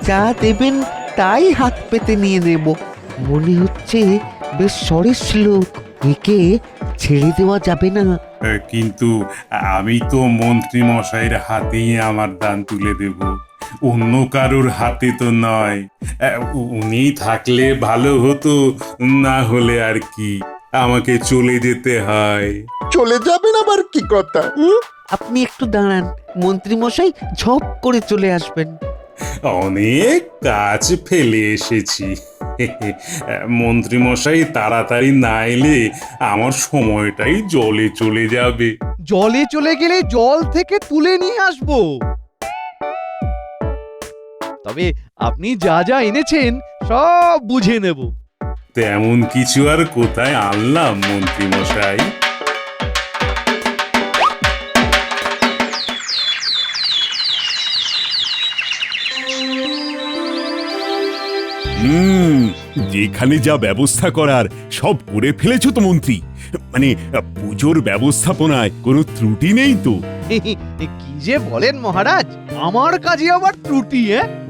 যা দেবেন তাই হাত পেতে নিয়ে নেব। মনে হচ্ছে বেশ সরেস লোক, একে ছেড়ে দেওয়া যাবে না। কিন্তু আমি তো মন্ত্রী মশাইয়ের হাতেই আমার দান তুলে দেব, অন্য কারোর হাতে তো নয়। উনি থাকলে ভালো হতো, না হলে আর কি, আমাকে চলে যেতে হয়। চলে যাবেন আবার কি কথা? আপনি একটু দাঁড়ান, মন্ত্রী মশাই ঝপ করে চলে আসবেন। অনেক কাজ ফেলে এসেছি। মন্ত্রী মশাই তাড়াতাড়ি না এলে আমার সময়টাই জলে চলে যাবে। জলে চলে গেলে জল থেকে তুলে নিয়ে আসবো। তবে আপনি যা যা এনেছেন সব বুঝে নেব। তেমন কিছু আর কোথায় আনলাম মন্ত্রী মশাই? যেখানে যা ব্যবস্থা করার সব করে ফেলেছো তো মন্ত্রী। মানে পুজোর ব্যবস্থাপনায় কোনো ত্রুটি নেই তো? কি যে বলেন মহারাজ, আমার কাজে আবার ত্রুটি?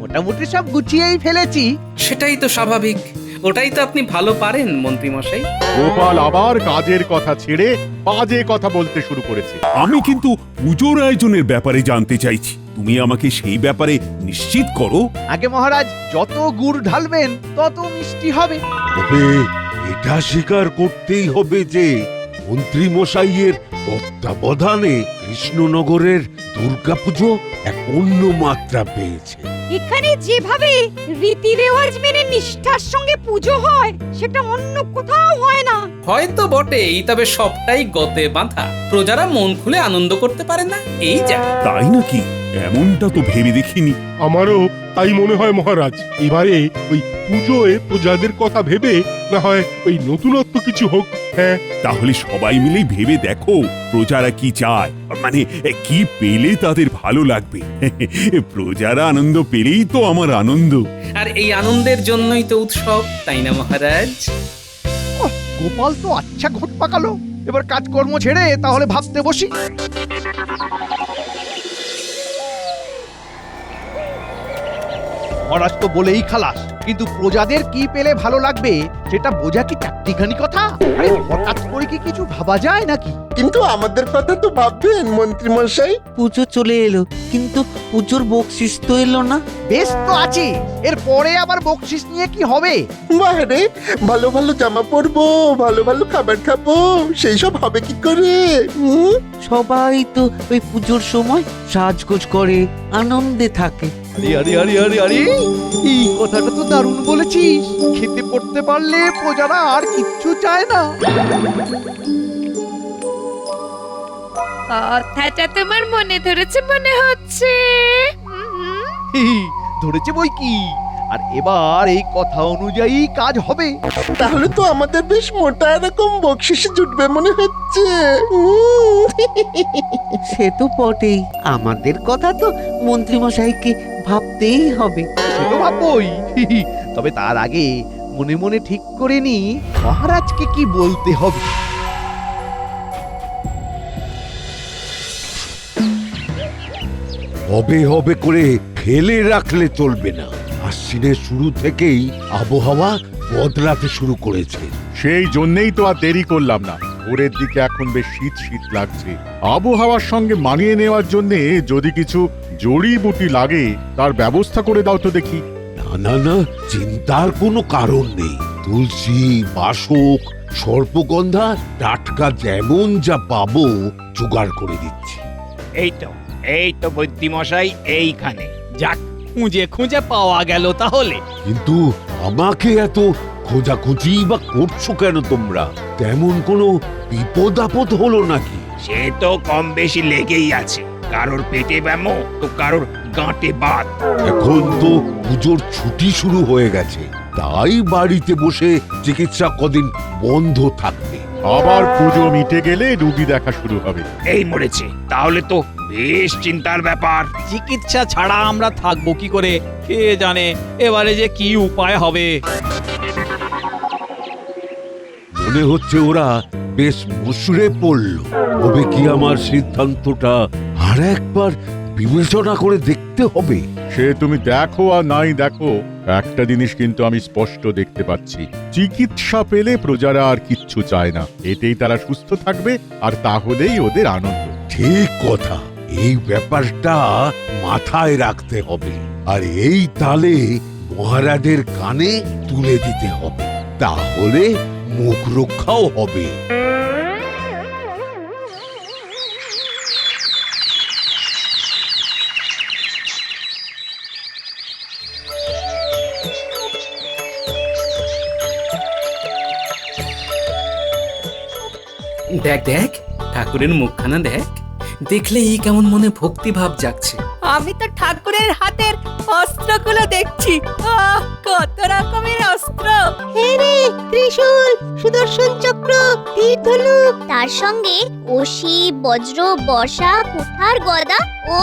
মোটামুটি সব গুছিয়েই ফেলেছি। সেটাই তো স্বাভাবিক, ওটাই তো আপনি ভালো পারেন মন্ত্রী মশাই। গোপাল আবার কাজের কথা ছেড়ে বাজে কথা বলতে শুরু করেছে। আমি কিন্তু পুজোর আয়োজনের ব্যাপারে জানতে চাইছি, তুমি আমাকে সেই ব্যাপারে নিশ্চিত করো। আগে মহারাজ, যত গুড় ঢালবেন তত মিষ্টি হবে। তবে এটা স্বীকার করতেই হবে যে মন্ত্রী মশাইয়ের তত্ত্বাবধানে কৃষ্ণনগরের দুর্গাপুজো এক অন্য মাত্রা পেয়েছে। এখানে যেভাবে রীতি রেওয়াজ মেনে নিষ্ঠার সঙ্গে পুজো হয় সেটা অন্য কোথাও হয় না। হয়তো বটেই, তবে সবটাই গতে বাঁধা, প্রজারা মন খুলে আনন্দ করতে পারে না, এই যা। তাই নাকি? এমনটা তো ভেবে দেখিনি। আমারও তাই মনে হয় মহারাজ। এবারে ওই পুজোয় প্রজাদের কথা ভেবে না হয় ওই নতুনত্ব কিছু হোক। হ্যাঁ, তাহলে সবাই মিলে ভেবে দেখো প্রজারা কি চায়, মানে কি পেলে তাদের ভালো লাগবে। প্রজারা আনন্দ পেলেই তো আমার আনন্দ। আর এই আনন্দের জন্যই তো উৎসব, তাই না মহারাজ? গোপাল তো আচ্ছা ঘট পাকালো। এবার কাজকর্ম ছেড়ে তাহলে ভাবতে বসি। মহারাজ তো বলেই খালাস, কিন্তু প্রজাদের কি পেলে ভালো লাগবে সেটা বোঝা কি চারটিখানি কথা? আরে হঠাৎ করে কি কিছু ভাবা যায় নাকি? কিন্তু আমাদের কথা তো ভাববেন মন্ত্রী মশাই। পুজো চলে এলো, কিন্তু পুজোর বকশিস তো এলো না। বেশ তো আছি, এর পরে আবার বকশিস নিয়ে কি হবে? বাহারে ভালো ভালো জামা পরবো, ভালো ভালো খাবার খাবো, সেই সব হবে কি করে? সবাই তো ওই পুজোর সময় সাজগোজ করে আনন্দে থাকে। আরে আরে আরে আরে আরে, এই কথাটা তো দারুণ বলেছিস। খেতে পড়তে পারলে প্রজারা আর কিচ্ছু চায় না। কথাটা তোমার মনে ধরেছে মনে হচ্ছে। ধরেছে বই কি, আর এবার এই কথা অনুযায়ী কাজ হবে। তাহলে তো আমাদের বেশ মোটা এরকম বকশিসে জুটবে মনে হচ্ছে। সে তো বটেই, আমাদের কথা তো মন্ত্রী মশাইকে ভাবতেই হবে। সে তো ভাববই, তবে তার আগে মনে মনে ঠিক করে নি মহারাজকে কি বলতে হবে। হবে হবে করে ফেলে রাখলে চলবে না। আশ্বিনের শুরু থেকেই আবহাওয়া বদলাতে শুরু করেছে। সেই জন্যই তো আর দেরি করলাম না। ভোরের দিকে এখন বেশ শীত শীত লাগছে। আবহাওয়ার সঙ্গে মানিয়ে নেওয়ার জন্য যদি কিছু জড়িবুটি লাগে তার ব্যবস্থা করে দাও তো দেখি। না না না, চিন্তার কোনো কারণ নেই। তুলসী, বাসক, সর্পগন্ধা টাটকা যেমন যা পাবো জোগাড় করে দিচ্ছি। এই তো বুদ্ধিমশাই এইখানে। যাক, খুঁজে খুঁজে পাওয়া গেল তাহলে। কিন্তু আমাকে এত খোঁজাখুঁজি বা করছো কেন তোমরা? তেমন কোনো বিপদ আপদ হলো নাকি? সে তো কম বেশি লেগেই আছে, কারোর পেটে ব্যামো তো কারোর গাঁটে বাত। এখন তো পুজোর ছুটি শুরু হয়ে গেছে, তাই বাড়িতে বসে চিকিৎসা কদিন বন্ধ থাকবে। আবার পুজো মিটে গেলে রুগী দেখা শুরু হবে। এই মরেছে, তাহলে তো বেশ চিন্তার ব্যাপার। চিকিৎসা ছাড়া আমরা থাকবো কি করে? কে জানে এবারে যে কি উপায় হবে। মনে হচ্ছে ওরা বেশ মুসড়ে পড়ল। তবে কি আমার সিদ্ধান্তটা আর একবার বিবেচনা করে দেখতে হবে? সে তুমি দেখো আর নাই দেখো, একটা জিনিস কিন্তু আমি স্পষ্ট দেখতে পাচ্ছি, চিকিৎসা পেলে প্রজারা আর কিচ্ছু চায় না, এতেই তারা সুস্থ থাকবে আর তাহলেই ওদের আনন্দ। ঠিক কথা, এই ব্যাপারটা মাথায় রাখতে হবে আর এই তালে মহারাজের কানে তুলে দিতে হবে, তাহলে মুখ রক্ষাও হবে। দেখ দেখ ঠাকুরের মুখখানা দেখ, দেখলেই কেমন মনে ভক্তিভাব জাগছে। আমি তো ঠাকুরের হাতের অস্ত্রগুলো দেখছি, কত রকমের অস্ত্র! রে ত্রিশূল, সুদর্শন চক্র, তীর ধনুক, তার সঙ্গে অসি, বজ্র, বর্ষা, কুঠার, গদা ও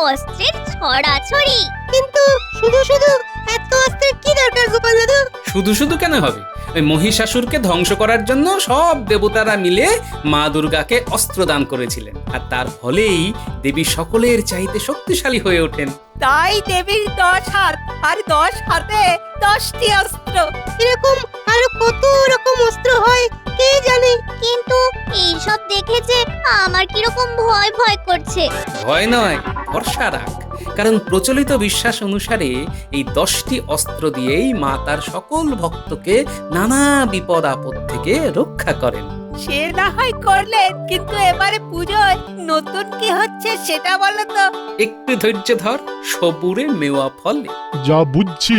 অস্ত্রের ছড়াছড়ি। কিন্তু শুধু শুধু এত অস্ত্রের কি দরকার গোপাল দাদু? শুধু শুধু কেন হবে? ওই মহিষাসুরকে ধ্বংস করার জন্য সব দেবতারা মিলে মা দুর্গাকে অস্ত্র দান করেছিলেন, আর তার ফলেই দেবী সকলের চাইতে শক্তিশালী হয়ে ওঠেন। তাই দেবীর 10 হাত আর 10 হাতে 10টি অস্ত্র। এরকম আরো কত রকম অস্ত্র হয় কে জানে। কিন্তু এইসব দেখেছে আমার কিরকম ভয় ভয় করছে। ভয় নয়, ভরসা রাখ, কারণ প্রচলিত বিশ্বাস অনুসারে এই 10টি অস্ত্র দিয়েই মা তার সকল ভক্তকে নানা বিপদ আপদ থেকে রক্ষা করেন। সে না হয় করলেন, কিন্তু এবারে পুজোয় নতুন কি হচ্ছে সেটা বলো তো। একটু ধৈর্য ধর, সবুরে মেওয়া ফলে। যা বুঝছি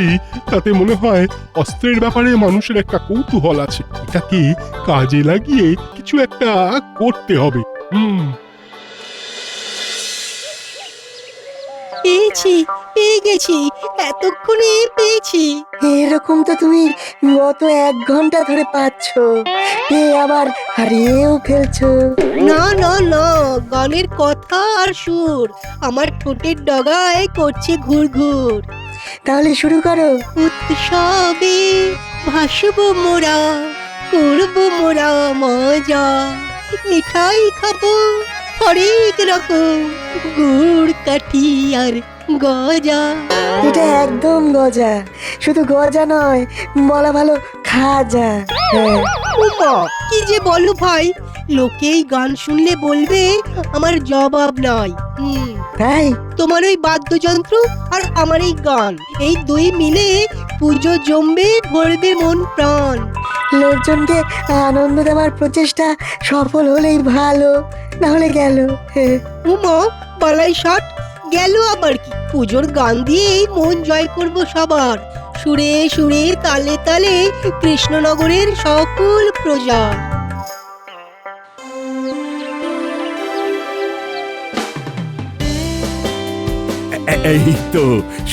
তাতে মনে হয় অস্ত্রের ব্যাপারে মানুষের একটা কৌতূহল আছে, এটাকে কাজে লাগিয়ে কিছু একটা করতে হবে। পেয়ে গেছি, এতক্ষণে পেয়েছি। এরকম তো তুমি গত 1 ঘন্টা ধরে পাচ্ছ, আবার হারিয়েও ফেলছো। না না না, গানের কথা আর সুর আমার ঠোঁটের ডগায় করছে ঘুর ঘুর। তাহলে শুরু করো। উৎসবে ভাসবো মোরা, করবো মোরা মজা, মিঠাই খাবো হরেক রকম, গুড় কাঠি আর গজা। এটা একদম গজা, শুধু গজা নয়, বলা ভালো খাজা। উমা, কি যে বলো ভাই, লোকেই গান শুনলে বলবে আমার জবাব নাই। তাই তোমার ওই বাদ্যযন্ত্র আর আমার এই গান, এই দুই মিলে পুজো জমবে, ভরবে মন প্রাণ। লোকজনকে আনন্দ দেওয়ার প্রচেষ্টা সফল হলেই ভালো, না হলে গেল। উমা, বালাই ষাট গেল আবার কি? পুজোর গান দিয়েই মন জয় করব সবার, সুরে সুরে তালে তালে কৃষ্ণনগরের সকল প্রজা। এই তো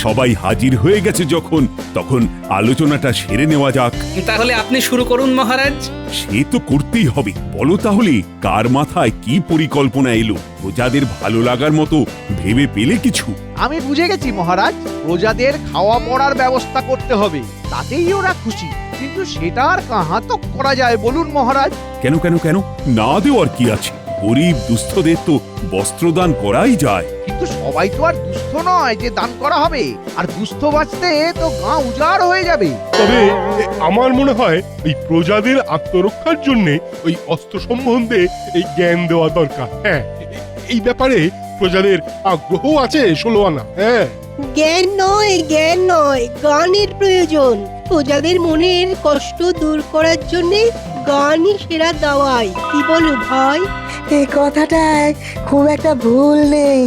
সবাই হাজির হয়ে গেছে যখন, তখন আলোচনাটা সেরে নেওয়া যাক। তাহলে আপনি শুরু করুন মহারাজ। সে তো করতেই হবে। বলো তাহলে কার মাথায় কি পরিকল্পনা এলো? প্রজাদের ভালো লাগার মতো ভেবে পেলে কিছু? আমি বুঝে গেছি মহারাজ, প্রজাদের খাওয়া পড়ার ব্যবস্থা করতে হবে, তাতেই ওরা খুশি। কিন্তু সেটা আর কাহা তো করা যায় বলুন মহারাজ? কেন কেন কেন, না দেওয়ার কি আছে? গরিব দুস্থদের তো বস্ত্রদান করাই যায়। কিন্তু সবাই তো আর দুস্থ নয় যে দান করা হবে, আর দুস্থ বাঁচতে তো গাঁ উজাড় হয়ে যাবে। তবে আমার মনে হয় এই প্রজাদের আত্মরক্ষার জন্য ওই অস্ত্র সম্বন্ধে এই জ্ঞান দেওয়া দরকার। হ্যাঁ, এই ব্যাপারে প্রজাদের আগ্রহ আছে 16 আনা। হ্যাঁ, জ্ঞান নয়, গানের প্রয়োজন। প্রজাদের মনের কষ্ট দূর করার জন্য গানই সেরা দাওয়াই। কি বলো ভাই? এই কথাটায় খুব একটা ভুল নেই।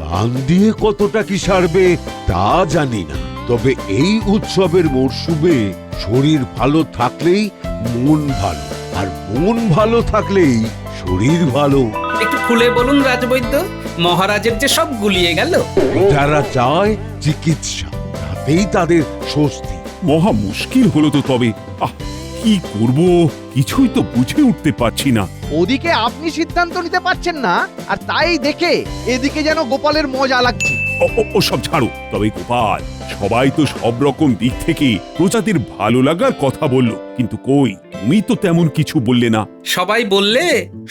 গান দিয়ে কতটা কি সারবে তা জানি না, তবে এই উৎসবের মরশুমে শরীর ভালো থাকলেই মন ভালো, আর মন ভালো থাকলেই শরীর ভালো। একটু খুলে বলুন রাজবৈদ্য, মহারাজের যে সব গুলিয়ে গেল। যারা চায় চিকিৎসা, তাতেই তাদের স্বস্তি। মহা মুশকিল হলো তো। তবে কি করব, কিছুই তো বুঝে উঠতে পারছি না। ওদিকে আপনি সিদ্ধান্ত নিতে পারছেন না, আর তাই দেখে এদিকে যেন গোপালের মজা লাগছে। ও সব ছাড়ো। তবে গোপাল, সবাই তো সব রকম দিক থেকে প্রজাদের ভালো লাগার কথা বলল, কিন্তু কই তুমি তো তেমন কিছু বললে না। সবাই বললে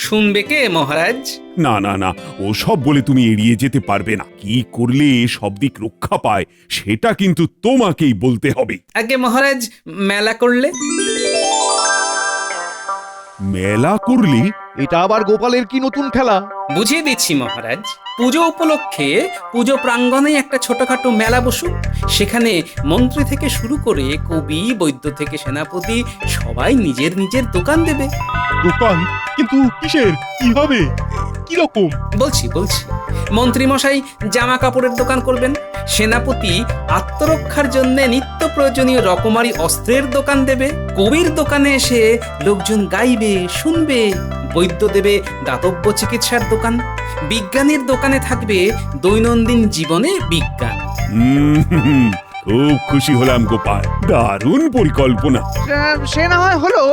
শুনবে কে মহারাজ? না না না, ওসব বলে তুমি এড়িয়ে যেতে পারবে না। কি করলে সব দিক রক্ষা পায় সেটা কিন্তু তোমাকেই বলতে হবে। আগে মহারাজ, মেলা করলে? মেলা করলে? এটা আবার গোপালের কি নতুন খেলা? বুঝিয়ে দিচ্ছি মহারাজ। পুজো উপলক্ষে পুজো প্রাঙ্গণে একটা ছোটখাটো মেলা বসুক। সেখানে মন্ত্রী থেকে শুরু করে কবি, বৈদ্য থেকে সেনাপতি সবাই নিজের নিজের দোকান দেবে। দোকান? কিন্তু কিসের? কি হবে? কি রকম? বলছি। মন্ত্রী মশাই জামা কাপড়ের দোকান করবেন, সেনাপতি আত্মরক্ষার জন্য নিত্য প্রয়োজনীয় রকমারি অস্ত্রের দোকান দেবে, কবির দোকানে এসে লোকজন গাইবে, শুনবে, বৈদ্য দেবে দাতব্য চিকিৎসার দোকান, বিজ্ঞানীর দোকানে থাকবে দৈনন্দিন জীবনে বিজ্ঞান। খুব খুশি হলাম গোপাল, দারুণ পরিকল্পনা। সে না হয় হলো,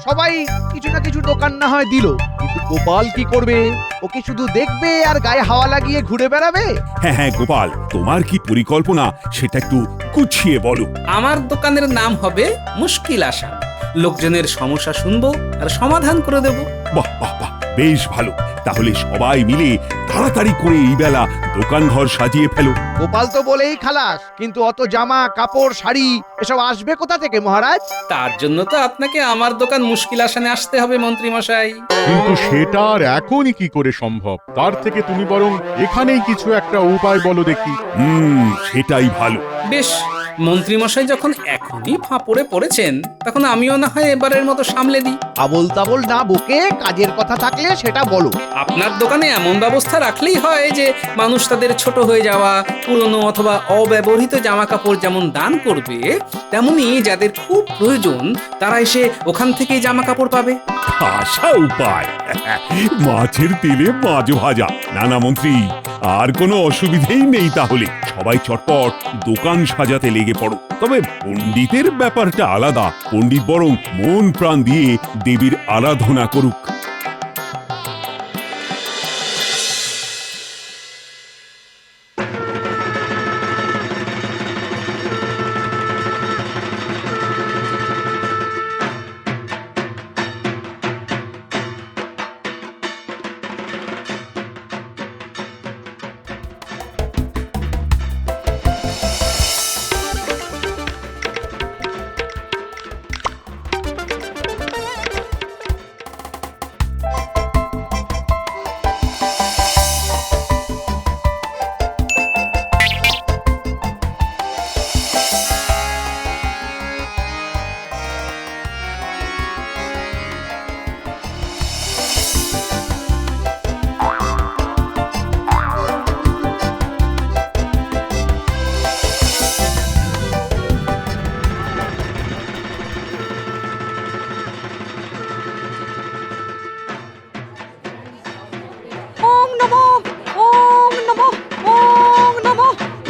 সবাই কিছু না কিছু দোকান না হয় দিল, কিন্তু গোপাল কি করবে? ওকে শুধু দেখবে আর গায়ে হাওয়া লাগিয়ে ঘুরে বেড়াবে? হ্যাঁ গোপাল, তোমার কি পরিকল্পনা সেটা একটু গুছিয়ে বলো। আমার দোকানের নাম হবে মুশকিল আসান। লোকজনের সমস্যা শুনবো আর সমাধান করে দেব। বাহ বাহ বাহ, বেশ ভালো। তাহলে সবাই মিলে তাড়াতাড়ি করে এই বেলা দোকান ঘর সাজিয়ে ফেলো। গোপাল তো বলেই খালাস, কিন্তু অত জামা কাপড় শাড়ি এসব আসবে কোথা থেকে মহারাজ? তার জন্য তো আপনাকে আমার দোকান মুশকিল আসানে আসতে হবে মন্ত্রী মশাই। কিন্তু সেটা আর এখনই কি করে সম্ভব? তার থেকে তুমি বরং এখানেই কিছু একটা উপায় বলো দেখি। সেটাই ভালো। বেশ, মন্ত্রী মশাই যখন এখনই ফাঁপড়ে পড়েছেন, তখন আমিও না হয় এবারের মতো সামলে দিই। আবল তাবল না বকে কাজের কথা থাকলে সেটা বলো। আপনার দোকানে এমন ব্যবস্থা রাখলেই হয় যে মানুষ তাদের ছোট হয়ে যাওয়া পুরনো অথবা অব্যবহৃত জামা কাপড় যেমন দান করবে, তেমনি যাদের খুব প্রয়োজন তারা এসে ওখান থেকেই জামা কাপড় পাবে। আশা উপায়, মাছের তেলে মাছ ভাজা। না মন্ত্রী, আর কোনো অসুবিধেই নেই। তাহলে সবাই চটপট দোকান সাজাতে লেগে পড়ো। তবে পণ্ডিতের ব্যাপারটা আলাদা। পণ্ডিত বরং মন প্রাণ দিয়ে দেবীর আরাধনা করুক।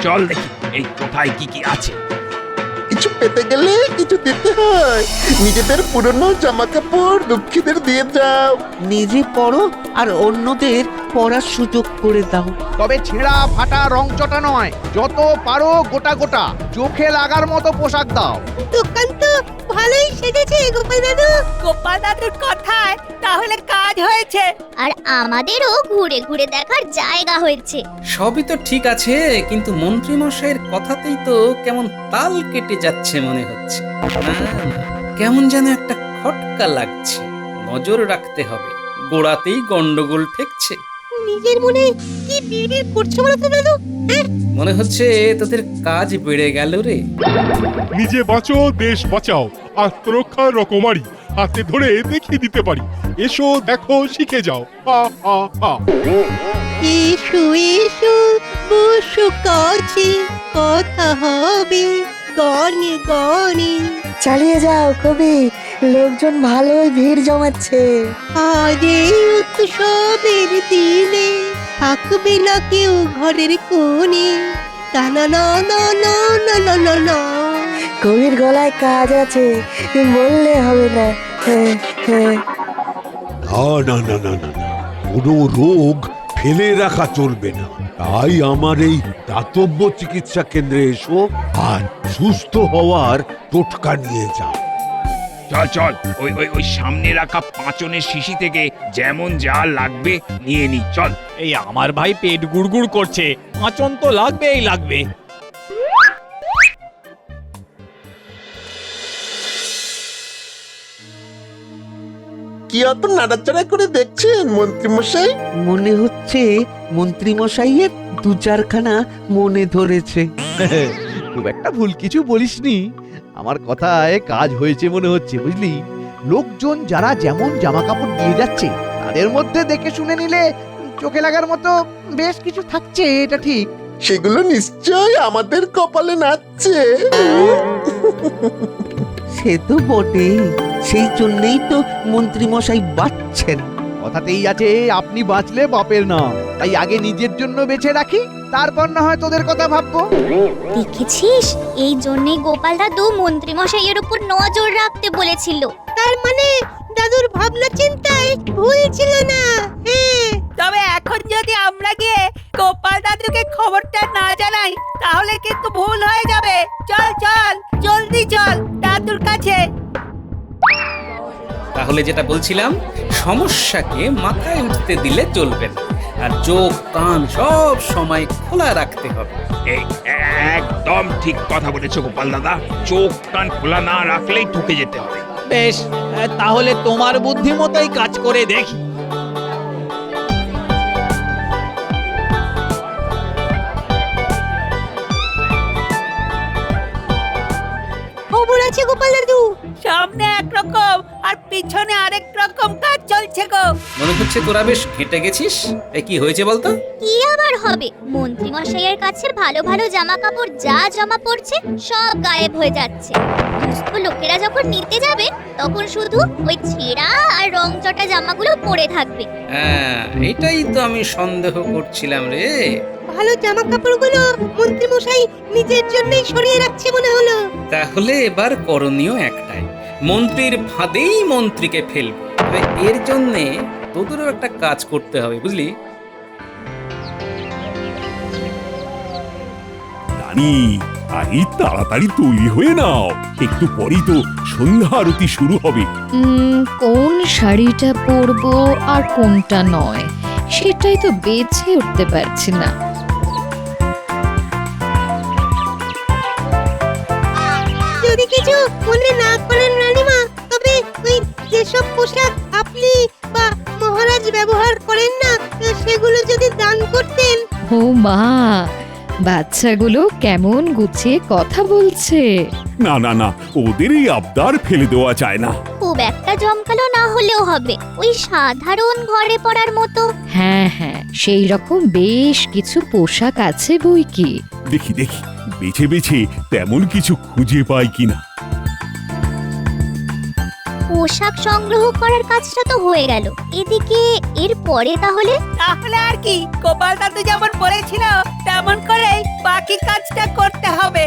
চল দেখি এই কোথায় কি কি আছে। কিছু পেতে গেলে কিছু দিতে হয়। নিজেদের পুরনো জামা কাপড় দুঃখীদের দিয়ে যাও। নিজে পড়ো আর অন্যদের পড়ার সুযোগ করে দাও। তবে ছেঁড়া ফাটা রং চটা নয়, যত পারো গোটা গোটা চোখে লাগার মতো পোশাক দাও। দোকান তো ভালোই সেজেছে গোপাল দাদু। গোপাল দাদুর কথায় তাহলে কাজ হয়েছে, আর আমাদেরও ঘুরে ঘুরে দেখার জায়গা হয়েছে। সবই তো ঠিক আছে, কিন্তু মন্ত্রী মশাইয়ের কথাতেই তো কেমন তাল কেটে যাচ্ছে মনে হচ্ছে। না, কেমন যেন একটা খটকা লাগছে। নজর রাখতে হবে, গোড়াতেই গন্ডগোল ঠেকছে। নিজের মনে কি বিড়বিড় করছো বলো তো দাদু? মনে হচ্ছে তোদের কাজ বেড়ে গেল রে। নিজে বাঁচো, দেশ বাঁচাও, আত্মরক্ষার রকমারি হাতে ধরে দেখিয়ে দিতে পারি। এসো দেখো, শিখে যাও। হা হা হা। এসো এসো বসো কাছে, কথা হবে গানে গানে। চালিয়ে যাও কবি, লোকজন ভালোই ভিড় জমাচ্ছে। আজ এই উৎসবের দিনে থাকবে না কেউ ঘরের কোণে। না না না না না না না না। কবির গলায় কাজ আছে, বললে হবে না। না না না না না, কোনো রোগ ফেলে রাখা চলবে না। তাই আমার এই দাতব্য চিকিৎসা কেন্দ্রে এসো আর সুস্থ হওয়ার টোটকা নিয়ে যাও। চল চল, ওই ওই ওই সামনে রাখা পাঁচনের শিশি থেকে যেমন যা লাগবে নিয়ে নি, চল। এই আমার ভাই পেট গুড়গুড় করছে, পাঁচন তো লাগবেই লাগবে। কি অত নাড়াচাড়া করে দেখছেন মন্ত্রী মশাই? মনে হচ্ছে মন্ত্রী মশাইয়ের দু চারখানা মনে ধরেছে। খুব একটা ভুল কিছু বলিসনি, আমার কথায় কাজ হয়েছে মনে হচ্ছে, বুঝলি? লোকজন যারা যেমন জামা কাপড় দিয়ে যাচ্ছে তাদের মধ্যে দেখে শুনে নিলে চোখে লাগার মতো বেশ কিছু থাকছে, এটা ঠিক। সেগুলো নিশ্চয় আমাদের কপালে নাচছে। সে তো বটেই, সেই জন্যই তো মন্ত্রী মশাই বাঁচছেন। কথাতেই আছে আপনি বাঁচলে বাপের নাম, তাই আগে নিজের জন্য বেঁচে রাখি, তারপর না হয় তোদের কথা ভাববো। দেখেছিস, এই জন্যই গোপাল দাদু মন্ত্রী মশাইয়ের উপর নজর রাখতে বলেছিল। তার মানে দাদুর ভাবনা চিন্তায় ভুল ছিল না। তবে এখন যদি আমরা গিয়ে গোপাল দাদুকে খবরটা না জানাই তাহলে কিন্তু ভুল হয়ে যাবে। চল চল, জলদি চল দাদুর কাছে। তাহলে যেটা বলছিলাম, সমস্যাকে মাথায় উঠতে দিলে চলবে না, আর চোখ কান সব সময় খোলা রাখতে হবে। এই একদম ঠিক কথা বলেছো গোপাল দাদা, চোখ কান খোলা না রাখলেই ঠকে যেতে হবে। বেশ, তাহলে তোমার বুদ্ধি মতোই কাজ করে দেখি। খবর আছে গোপাল দাদু, সামনে একরকম আর পিছনে আরেক রকম কাজ চলছে গো। মনে হচ্ছে তোরা বেশ ঘেঁটে গেছিস। এ কি হয়েছে বলতো? কি আবার হবে, মন্ত্রী মশাইয়ের কাছে ভালো ভালো জামা কাপড় যা জমা পড়ছে সব গায়েব হয়ে যাচ্ছে। দুস্থ লোকেরা যখন নিতে যাবে তখন শুধু ওই ছেঁড়া আর রংচটা জামাগুলো পরে থাকবে। হ্যাঁ, এটাই তো আমি সন্দেহ করছিলাম রে। ভালো জামা কাপড়গুলো মন্ত্রী মশাই নিজের জন্যই সরিয়ে রাখছে মনে হলো। তাহলে এবার করণীয় একটাই, মন্ত্রীর ফাঁদেই মন্ত্রীকে ফেলবে। তবে এর জন্যে তোদেরও একটা কাজ করতে হবে, বুঝলি? রানী, আরে তাড়াতাড়ি তৈরি হয়ে নাও, একটু পরেই তো সন্ধ্যা আরতি শুরু হবে। কোন শাড়িটা পরবো আর কোনটা নয় সেটাই তো বেছে উঠতে পারছি না। যদি কিছু মনে না করেন রানীমা, তবে ওই যেসব পোশাক আপনি বা মহারাজ ব্যবহার করেন না সেগুলো যদি দান করতেন। ও মা, বাচ্চাগুলো কেমন গুছিয়ে কথা বলছে। না না না, ওদের এই আবদার ফেলে দেওয়া যায় না। খুব একটা জমকালো না হলেও হবে, ওই সাধারণ ঘরে পড়ার মতো। হ্যাঁ হ্যাঁ, সেই রকম বেশ কিছু পোশাক আছে বই কি। দেখি দেখি, বেছে বেছে তেমন কিছু খুঁজে পাই কিনা। পোশাক সংগ্রহ করার কাজটা তো হয়ে গেল, এদিকে এর পরে তাহলে আর কি, গোপাল দাদু যেমন বলেছিল তেমন করে বাকি কাজটা করতে হবে।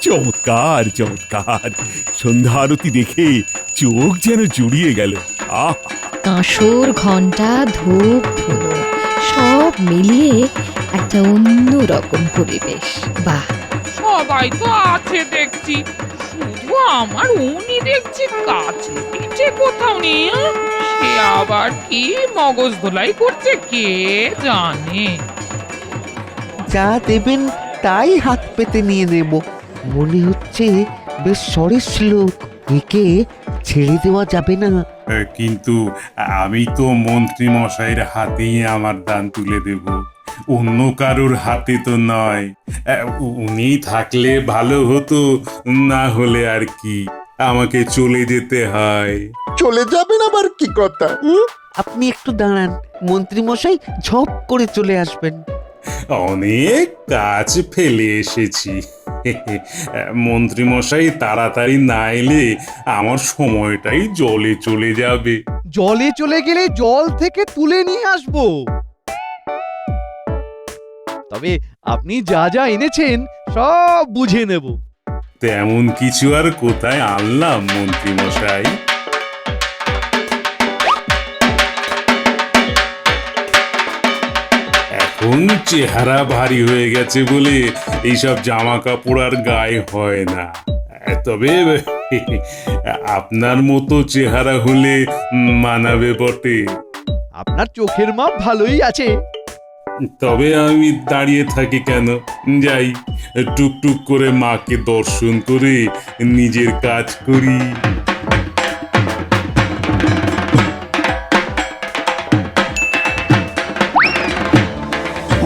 চমৎকার চমৎকার, সন্ধ্যা আরতি দেখে চোখ যেন জুড়িয়ে গেল। আহ, কাঁসর, ঘন্টা, ধূপ, ধুনো সব মিলিয়ে একটা অন্য রকম পরিবেশ। বাহ, সবাই তো আছে দেখছি, শুধু আমার উনি দেখছি কাছে পিঠে কোথাও নেই। সে আবার কি মগজ ধোলাই করছে কে জানে। যা দেবেন তাই হাত পেতে নিয়ে নেব। মনে হচ্ছে বেশ সরেস লোক, একে ছেড়ে দেওয়া যাবে না। কিন্তু আমি তো মন্ত্রী মশাইয়ের হাতেই আমার দান তুলে দেব, অন্য কারোর হাতে তো নয়। উনি থাকলে ভালো হতো, না হলে আর কি, আমাকে চলে যেতে হয়। চলে যাবেন আবার কি কথা? আপনি একটু দাঁড়ান, মন্ত্রী মশাই ঝপ করে চলে আসবেন। অনেক কাজ ফেলে এসেছি। মন্ত্রী মশাই তাড়াতাড়ি না এলে আমার সময়টাই জলে চলে যাবে। জলে চলে গেলে জল থেকে তুলে নিয়ে আসবো। তবে আপনি যা যা এনেছেন সব বুঝে নেব। তেমন কিছু আর কোথায় আনলাম মন্ত্রী মশাই? এখন চেহারা ভারী হয়ে গেছে বলে এইসব জামা কাপড় আর গায়ে হয় না। তবে আপনার মতো চেহারা হলে মানাবে বটে। আপনার চোখের মাপ ভালোই আছে। তবে আমি দাঁড়িয়ে থাকি কেন, যাই টুকটুক করে মাকে দর্শন করে নিজের কাজ করি।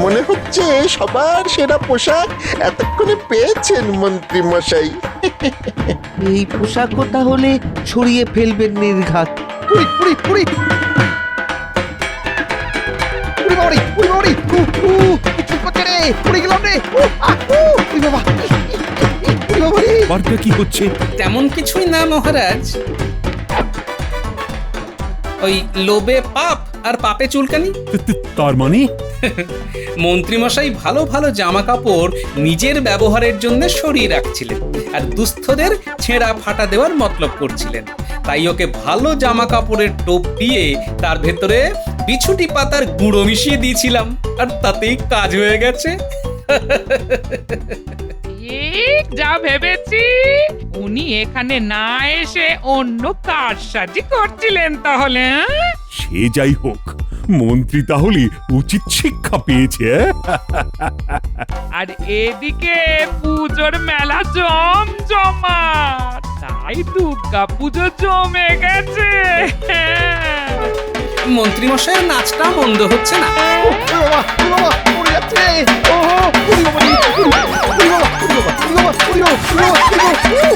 মনে হচ্ছে সবার সেরা পোশাক এতক্ষণে পেয়েছেন মন্ত্রী মশাই। এই পোশাকও তাহলে ছড়িয়ে ফেলবেন নির্ঘাত। পুরি পুরি পুরি পুরি বাবারি পুরি বাবারি কি করছে রে? পুরি গেলাম রে। পুরি বাবা, পুরি বাবারি। বারটা কি হচ্ছে? তেমন কিছুই না মহারাজ, ওই লোভে পাপ আর পাপে চুলকানি। তার মানে মন্ত্রীমশাই ভালো ভালো জামা কাপড় নিজের ব্যবহারের জন্য সরিয়ে রাখছিলেন আর দুস্থদের ছেঁড়া ফাটা দেওয়ার মতলব করছিলেন। তাই ওকে ভালো জামা কাপড়ের টোপ দিয়ে তার ভেতরে বিছুটি পাতার গুঁড়ো মিশিয়ে দিয়েছিলাম, আর তাতেই কাজ হয়ে গেছে। ঠিক যা ভেবেছি, উনি এখানে না এসে অন্য কারসাজি করছিলেন তাহলে। সে যাই হোক, মন্ত্রী তাহলে উচিত শিক্ষা পেয়েছে। আর এদিকে পুজোর মেলা জমজমা, তাই দুর্গা পুজো জমে গেছে। মন্ত্রীমশাইয়ের নাচটা মন্দ হচ্ছে না। পুরি বাবা, পুরি যাচ্ছে। ওহো, পুরি বাবারি, পুরি বাবা, পুরি বাবা, পুরি বাবা, পুরি বাবা, পুরি বাবা।